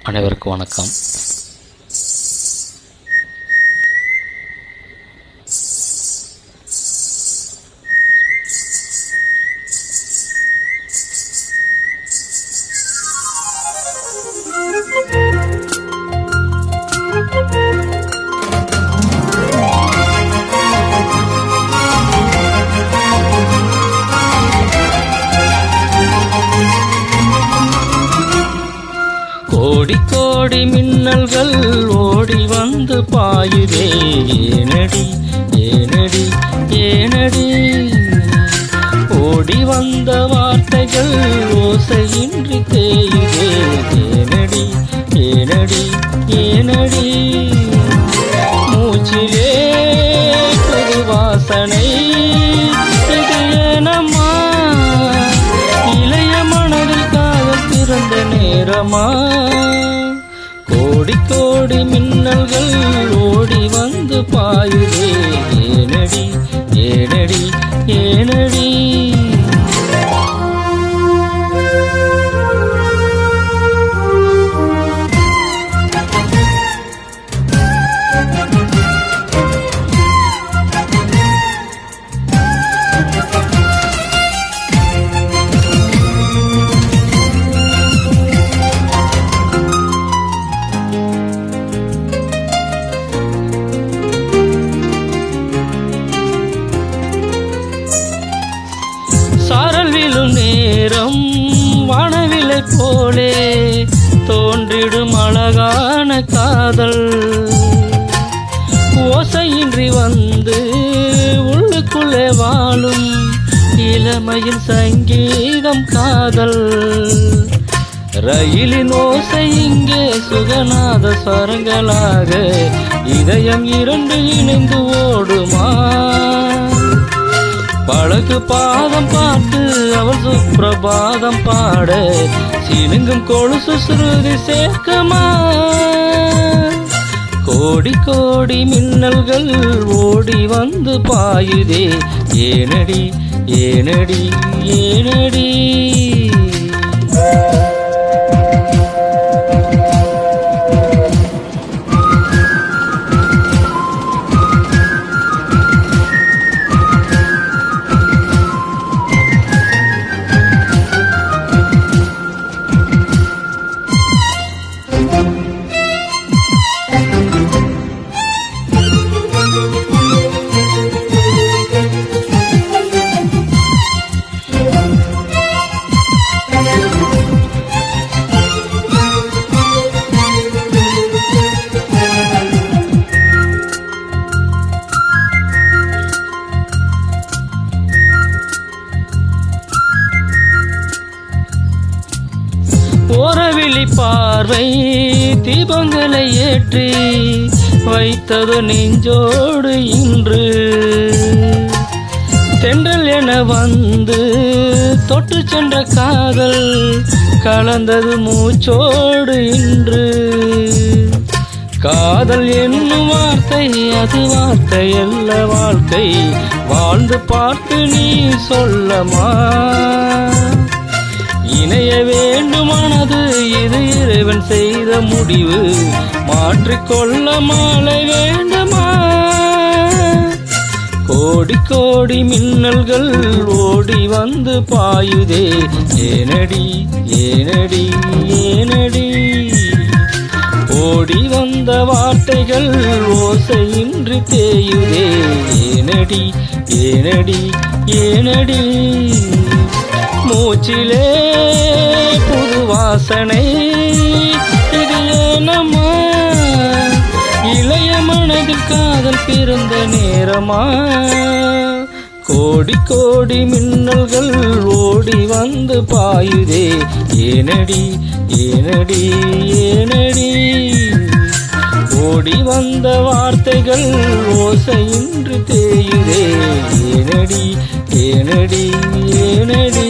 அனைவருக்கும் வணக்கம். கோடி கோடி மின்னல்கள் ஓடி வந்து பாயுதே, ஏனடி ஏனடி ஏனடி. ஓடி வந்த வார்த்தைகள் ஓசையின்றி தேயுதே, ஏனடி ஏனடி ஏனடி. மூச்சிலே புது வாசனை, இது ஏனம்மா? இளைய மனதில் காதல் பிறந்த நேரமா? கோடி கோடி மின்னல்கள் ஓடி வந்து பாயுதே, ஏனடி ஏனடி ஏனடி. சாரல் விழும் நேரம் வானவிலை போலே தோன்றிடும் அழகான காதல், ஓசையின்றி வந்து உள்ளுக்குள்ளே வாழும் இளமையின் சங்கீதம் காதல். ரயிலின் ஓசை இங்கே சுகநாத ஸ்வரங்களாக, இதயம் இரண்டு இணைந்து ஓடுமா? பழகு பாதம் பார்த்து அவள் சுப்பிரபாதம் பாட, சினுங்கும் கொலுசு சுருதி சேர்க்கமா? கோடி கோடி மின்னல்கள் ஓடி வந்து பாயுதே, ஏனடி ஏனடி ஏனடி. ஓரவிழி பார்வை தீபங்களை ஏற்றி வைத்தது நெஞ்சோடு இன்று, தென்றல் என வந்து தொட்டு சென்ற காதல் கலந்தது மூச்சோடு இன்று. காதல் என்னும் வார்த்தை அது வார்த்தை அல்ல வாழ்க்கை, வாழ்ந்து பார்த்து நீ சொல்லமா? இணைய வேண்டுமானது இது இறைவன் செய்த முடிவு, மாற்றிக்கொள்ள மாலை வேண்டுமா? கோடி கோடி மின்னல்கள் ஓடி வந்து பாயுதே, ஏனடி ஏனடி ஏனடி. ஓடி வந்த வார்த்தைகள் ஓசையின்றி தேயுதே, ஏனடி ஏனடி ஏனடி. மூச்சிலே புது வாசனை, இது ஏனம்மா? இளைய மனதில் காதல் பிறந்த நேரமா? கோடி கோடி மின்னல்கள் ஓடி வந்து பாயுதே, ஏனடி ஏனடி ஏனடி. ஓடி வந்த வார்த்தைகள் ஓசையின்றி தேயுதே, ஏனடி ஏனடி ஏனடி.